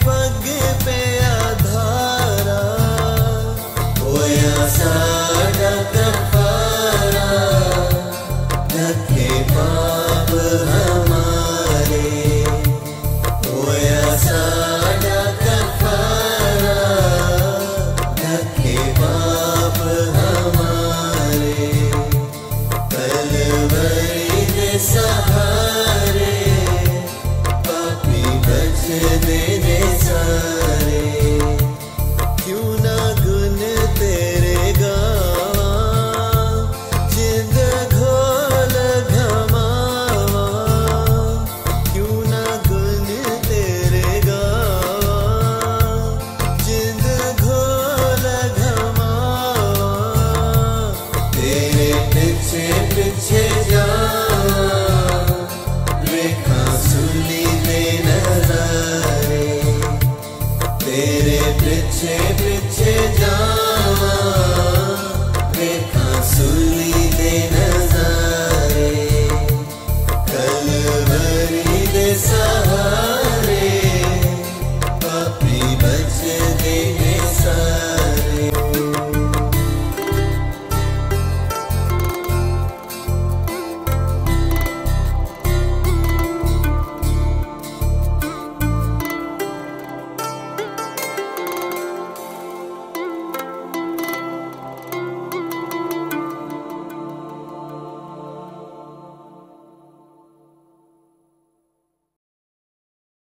पग पे आधारा होया साडा कफारा ढके पाप हमारे होया साडा कफारा ढके पाप हमारे कलवरी दे सहारे पापी बच देने सारे क्यों ना गुन तेरे गावा जिंद घोल घमावा क्यों ना गुन तेरे गावा जिंद घोल घमावा तेरे पीछे पीछे जा रेखा सुली दे नजारे तेरे पीछे पीछे जा